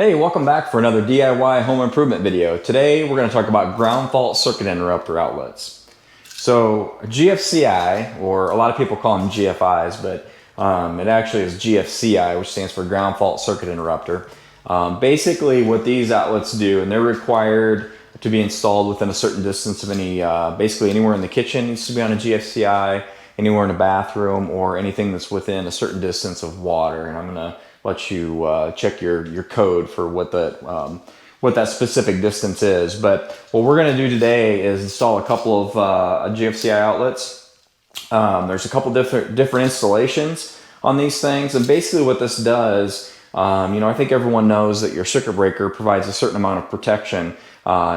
Hey, welcome back for another DIY home improvement video. Today we're going to talk about ground fault circuit interrupter outlets. So GFCI, or a lot of people call them GFIs, but it actually is GFCI, which stands for ground fault circuit interrupter. Basically what these outlets do, and they're required to be installed within a certain distance of any, basically anywhere in the kitchen needs to be on a GFCI, anywhere in a bathroom, or anything that's within a certain distance of water. And I'm going to let you check your code for what that specific distance is. But what we're going to do today is install a couple of GFCI outlets. There's a couple different installations on these things, and basically what this does, I think everyone knows that your circuit breaker provides a certain amount of protection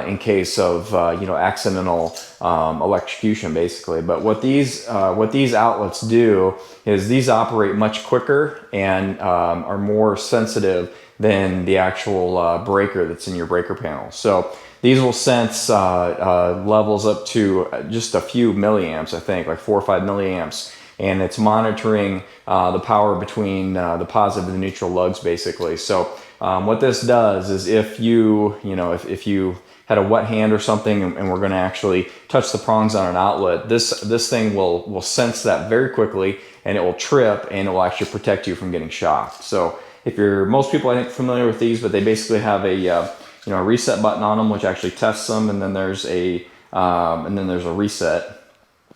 in case of accidental electrocution, basically. But what these outlets do is these operate much quicker and are more sensitive than the actual breaker that's in your breaker panel. So these will sense levels up to just a few milliamps, I think, like 4 or 5 milliamps. And it's monitoring the power between the positive and the neutral lugs, basically. So what this does is if you had a wet hand or something, and we're going to actually touch the prongs on an outlet, this thing will sense that very quickly, and it will trip, and it will actually protect you from getting shocked. So most people I think are familiar with these, but they basically have a reset button on them, which actually tests them, and then there's a reset.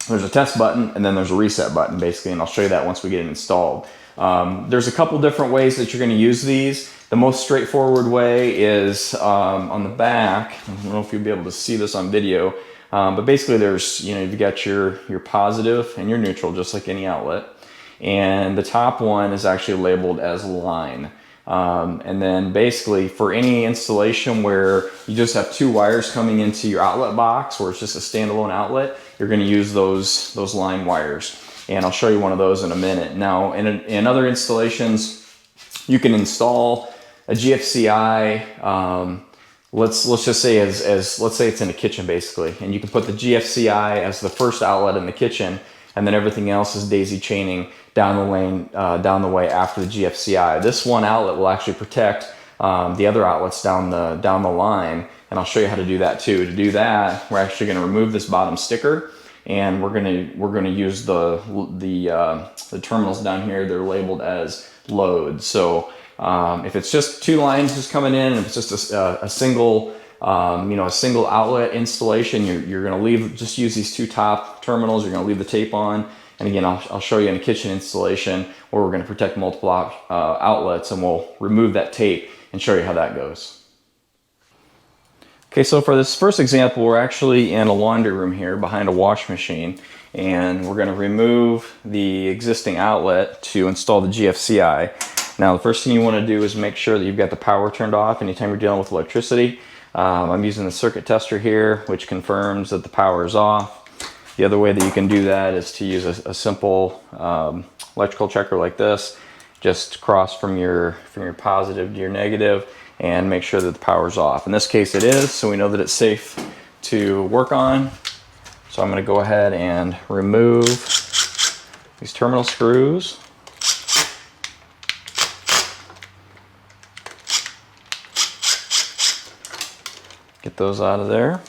There's a test button, and then there's a reset button, basically, and I'll show you that once we get it installed. There's a couple different ways that you're going to use these. The most straightforward way is on the back. I don't know if you'll be able to see this on video, but basically you've got your positive and your neutral, just like any outlet. And the top one is actually labeled as line. And then basically for any installation where you just have two wires coming into your outlet box, or it's just a standalone outlet, you're going to use those line wires. And I'll show you one of those in a minute. Now, in other installations, you can install a GFCI. Let's just say let's say it's in a kitchen, basically, and you can put the GFCI as the first outlet in the kitchen, and then everything else is daisy chaining down the way after the GFCI. This one outlet will actually protect the other outlets down the line, and I'll show you how to do that too. To do that, we're actually going to remove this bottom sticker, and we're gonna use the terminals down here. They're labeled as load. So if it's just two lines just coming in, and if it's just a single a single outlet installation, you're gonna just use these two top terminals. You're gonna leave the tape on. And again, I'll show you in a kitchen installation where we're going to protect multiple outlets, and we'll remove that tape and show you how that goes. Okay, so for this first example, we're actually in a laundry room here behind a wash machine, and we're going to remove the existing outlet to install the GFCI. Now, the first thing you want to do is make sure that you've got the power turned off anytime you're dealing with electricity. I'm using the circuit tester here, which confirms that the power is off. The other way that you can do that is to use a simple electrical checker like this. Just cross from your positive to your negative and make sure that the power's off. In this case it is, so we know that it's safe to work on. So I'm going to go ahead and remove these terminal screws. Get those out of there.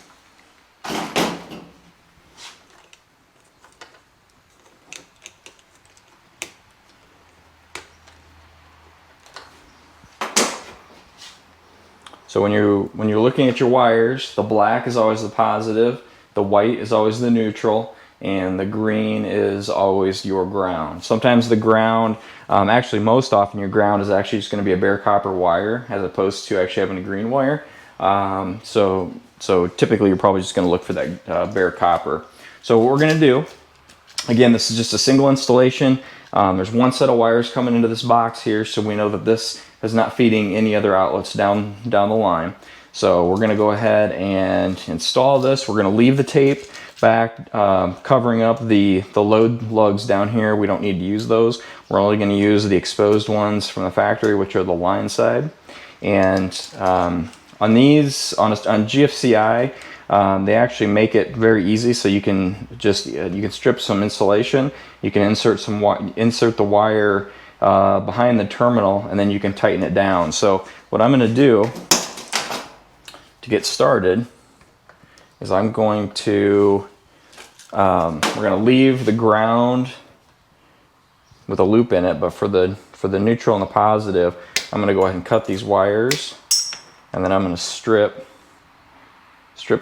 So when you're looking at your wires, the black is always the positive, the white is always the neutral, and the green is always your ground. Sometimes the ground, actually most often your ground is actually just going to be a bare copper wire as opposed to actually having a green wire. So typically you're probably just going to look for that bare copper. So what we're going to do, again, this is just a single installation. There's one set of wires coming into this box here, so we know that this is not feeding any other outlets down the line. So we're going to go ahead and install this. We're going to leave the tape back, covering up the load lugs down here. We don't need to use those. We're only going to use the exposed ones from the factory, which are the line side. And on GFCI, they actually make it very easy, so you can strip some insulation. You can insert the wire behind the terminal, and then you can tighten it down. So what I'm going to do to get started is I'm going to, we're going to leave the ground with a loop in it, but for the neutral and the positive, I'm going to go ahead and cut these wires, and then I'm going to strip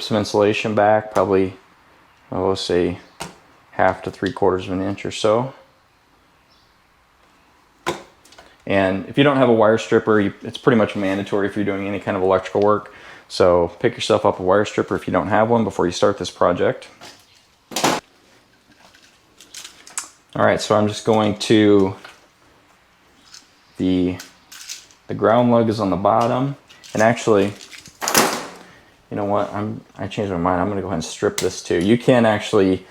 some insulation back, probably, let's say 1/2 to 3/4 of an inch or so. And if you don't have a wire stripper, it's pretty much mandatory if you're doing any kind of electrical work. So pick yourself up a wire stripper if you don't have one before you start this project. All right, so I'm just going to, the ground lug is on the bottom, and actually, you know what, I changed my mind. I'm going to go ahead and strip this too. You can actually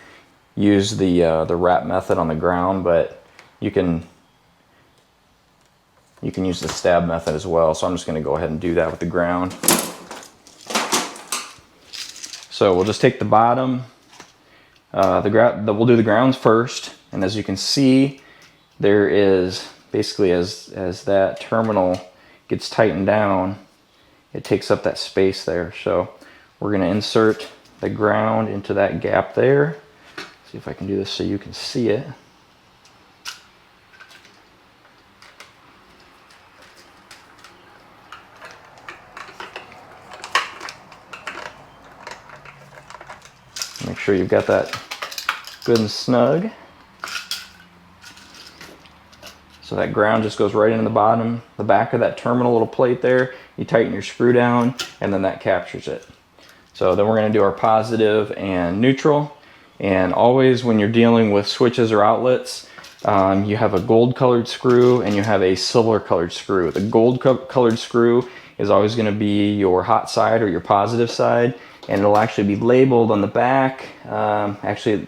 use the wrap method on the ground, but you can use the stab method as well. So I'm just going to go ahead and do that with the ground. So we'll just take the bottom, we'll do the grounds first, and as you can see, there is basically, as that terminal gets tightened down, it takes up that space there. So we're going to insert the ground into that gap there. See if I can do this so you can see it. Make sure you've got that good and snug. So that ground just goes right into the bottom, the back of that terminal little plate there. You tighten your screw down, and then that captures it. So then we're going to do our positive and neutral. And always when you're dealing with switches or outlets, you have a gold colored screw and you have a silver colored screw. The gold colored screw is always going to be your hot side or your positive side, and it'll actually be labeled on the back. Actually,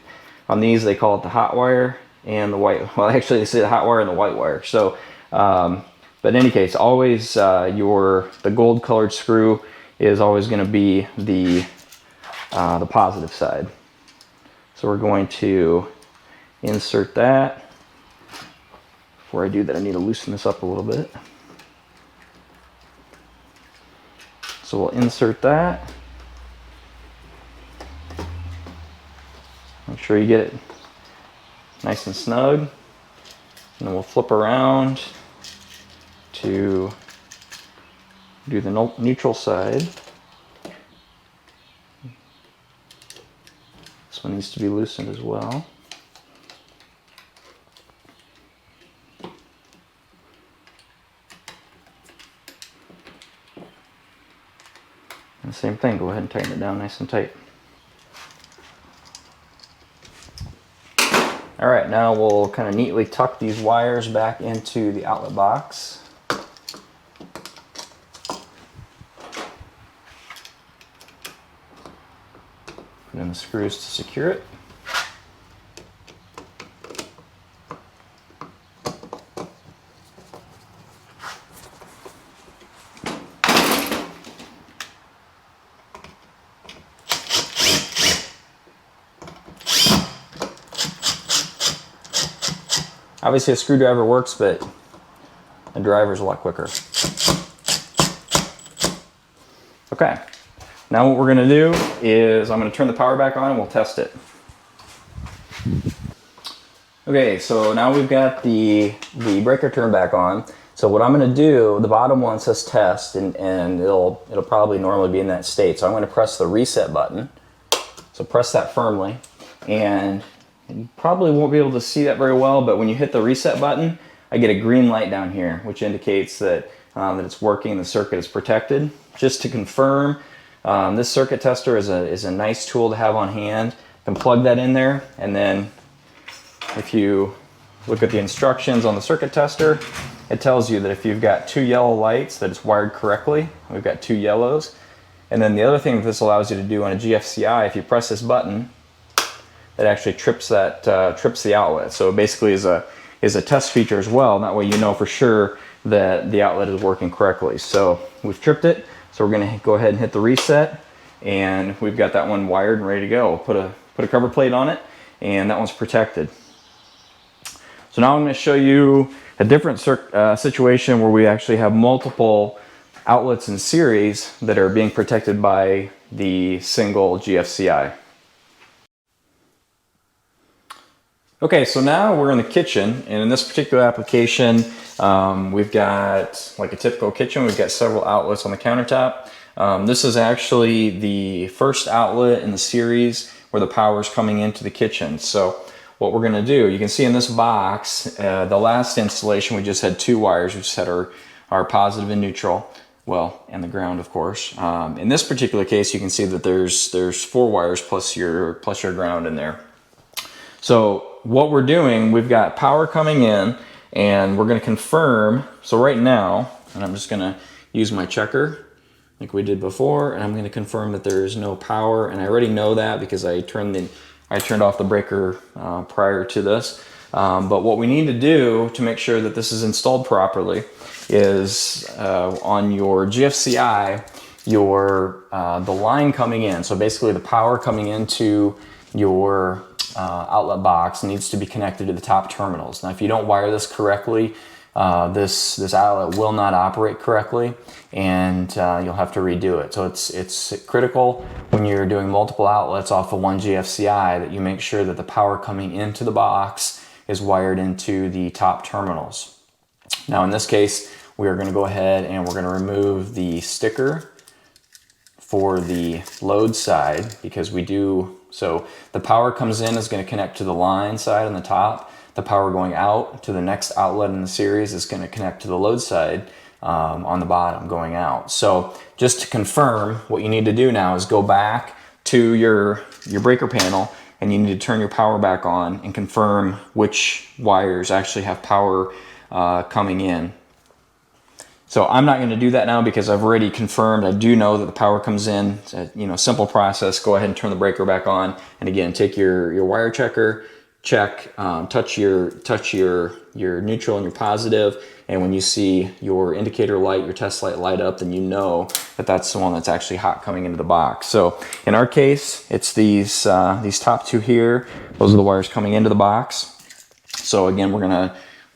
on these they call it the hot wire and the white. Well, actually they say the hot wire and the white wire. So, but in any case, always the gold colored screw is always going to be the positive side. So we're going to insert that. Before I do that, I need to loosen this up a little bit. So we'll insert that. Make sure you get it nice and snug. And then we'll flip around to do the neutral side. This one needs to be loosened as well. And same thing, go ahead and tighten it down nice and tight. All right, now we'll kind of neatly tuck these wires back into the outlet box. Put in the screws to secure it. Obviously a screwdriver works, but a driver's a lot quicker. Okay, now what we're gonna do is I'm gonna turn the power back on and we'll test it. Okay, so now we've got the breaker turned back on. So what I'm gonna do, the bottom one says test, and it'll probably normally be in that state. So I'm gonna press the reset button. So press that firmly, and you probably won't be able to see that very well, but when you hit the reset button, I get a green light down here, which indicates that it's working, the circuit is protected. Just to confirm, this circuit tester is a nice tool to have on hand. You can plug that in there, and then if you look at the instructions on the circuit tester, it tells you that if you've got 2 yellow lights, that it's wired correctly. We've got 2 yellows. And then the other thing that this allows you to do on a GFCI, if you press this button, it actually trips the outlet. So it basically is a test feature as well. And that way you know for sure that the outlet is working correctly. So we've tripped it. So we're gonna go ahead and hit the reset, and we've got that one wired and ready to go. We'll put a cover plate on it, and that one's protected. So now I'm gonna show you a different situation where we actually have multiple outlets in series that are being protected by the single GFCI. Okay, so now we're in the kitchen, and in this particular application, we've got, like a typical kitchen, we've got several outlets on the countertop. This is actually the first outlet in the series where the power is coming into the kitchen. So what we're going to do, you can see in this box, the last installation we just had 2 wires. We just had our positive and neutral, well, and the ground, of course. In this particular case, you can see that there's 4 wires plus your ground in there. So what we're doing, we've got power coming in, and we're going to confirm. So right now, and I'm just going to use my checker like we did before, and I'm going to confirm that there is no power. And I already know that because I turned off the breaker prior to this. But what we need to do to make sure that this is installed properly is on your GFCI, the line coming in. So basically, the power coming into your outlet box needs to be connected to the top terminals. Now, if you don't wire this correctly, this outlet will not operate correctly, and you'll have to redo it. So it's critical when you're doing multiple outlets off of one GFCI that you make sure that the power coming into the box is wired into the top terminals. Now, in this case, we are going to go ahead and we're going to remove the sticker for the load side, because so the power comes in is going to connect to the line side on the top. The power going out to the next outlet in the series is going to connect to the load side on the bottom going out. So just to confirm, what you need to do now is go back to your breaker panel, and you need to turn your power back on and confirm which wires actually have power coming in. So I'm not going to do that now because I've already confirmed. I do know that the power comes in. It's a, simple process. Go ahead and turn the breaker back on, and again, take your wire checker, check, touch your neutral and your positive, and when you see your indicator light, your test light light up, then you know that that's the one that's actually hot coming into the box. So in our case, it's these top 2 here. Those are the wires coming into the box. So again, we're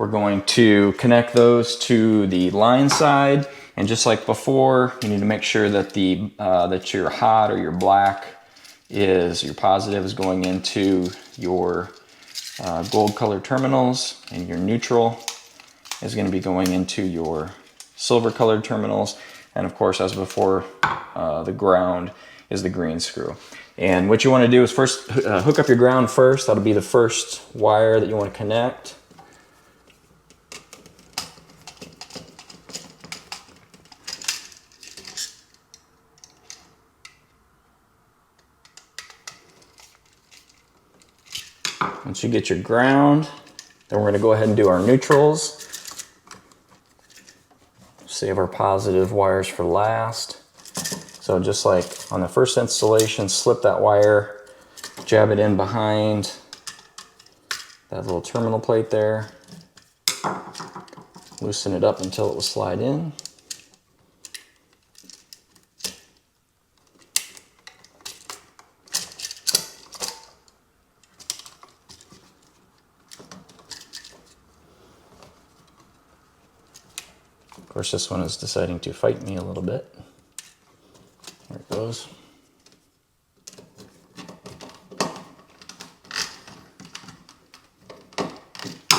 going to connect those to the line side, and just like before, you need to make sure that that your hot or your black your positive is going into your gold colored terminals, and your neutral is going to be going into your silver colored terminals, and of course, as before, the ground is the green screw. And what you want to do is first hook up your ground first. That'll be the first wire that you want to connect. Once you get your ground, then we're going to go ahead and do our neutrals. Save our positive wires for last. So just like on the first installation, slip that wire, jab it in behind that little terminal plate there, loosen it up until it will slide in. Of course, this one is deciding to fight me a little bit. There it goes.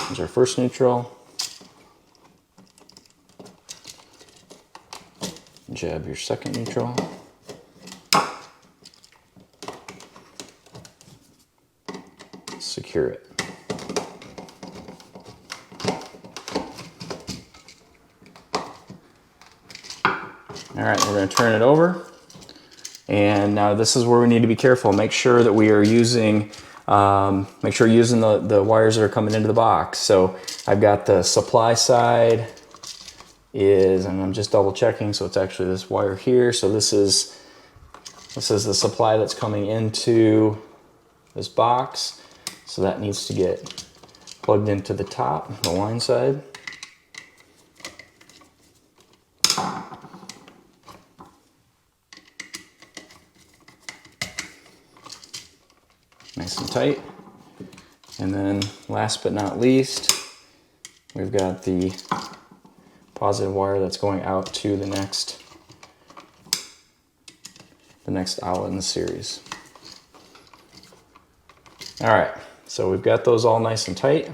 There's our first neutral. Jab your second neutral. Secure it. All right, we're going to turn it over, and now this is where we need to be careful. Make sure that we are using, the wires that are coming into the box. So I've got the supply side and I'm just double checking. So it's actually this wire here. So this is the supply that's coming into this box. So that needs to get plugged into the top, the line side. Nice and tight. And then last but not least, we've got the positive wire that's going out to the next the next outlet in the series. All right, so we've got those all nice and tight.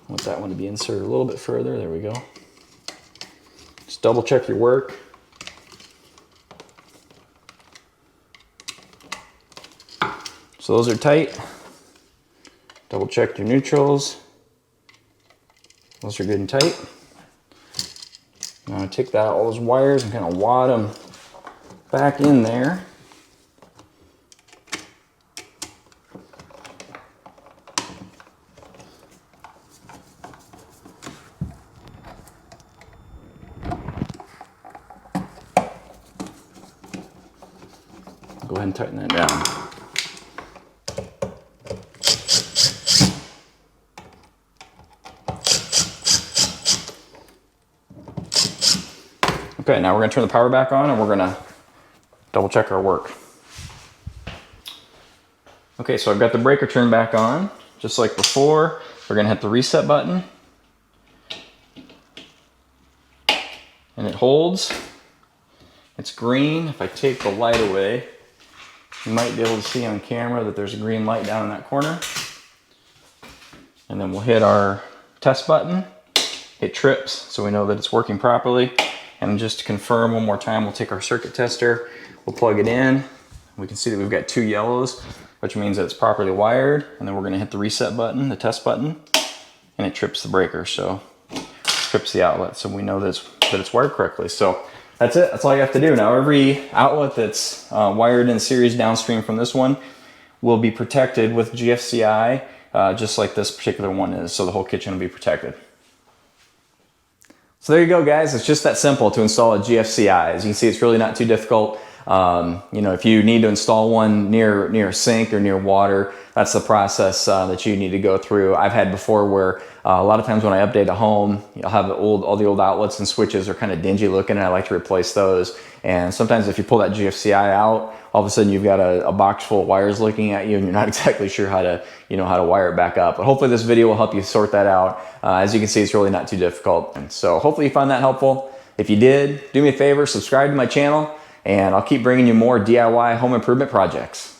Want that one to be inserted a little bit further. There we go. Just double check your work. So those are tight. Double check your neutrals. Those are good and tight. Now I take that, all those wires, and kind of wad them back in there. Go ahead and tighten that down. Okay, now we're going to turn the power back on and we're going to double check our work. Okay, so I've got the breaker turned back on. Just like before, we're going to hit the reset button. And it holds. It's green. If I take the light away, you might be able to see on camera that there's a green light down in that corner. And then we'll hit our test button. It trips, so we know that it's working properly. And just to confirm one more time, we'll take our circuit tester, we'll plug it in. We can see that we've got 2 yellows, which means that it's properly wired. And then we're gonna hit the reset button, the test button, and it trips the breaker. So it trips the outlet, so we know that it's wired correctly. So that's it, that's all you have to do. Now every outlet that's wired in series downstream from this one will be protected with GFCI, just like this particular one is. So the whole kitchen will be protected. So there you go, guys. It's just that simple to install a GFCI. As you can see, it's really not too difficult. You know, if you need to install one near a sink or near water, that's the process that you need to go through. I've had before where a lot of times when I update a home, I'll have all the old outlets and switches are kind of dingy looking, and I like to replace those. And sometimes if you pull that GFCI out, all of a sudden you've got a box full of wires looking at you, and you're not exactly sure how to wire it back up. But hopefully this video will help you sort that out. As you can see, it's really not too difficult. And so hopefully you found that helpful. If you did, do me a favor, subscribe to my channel, and I'll keep bringing you more DIY home improvement projects.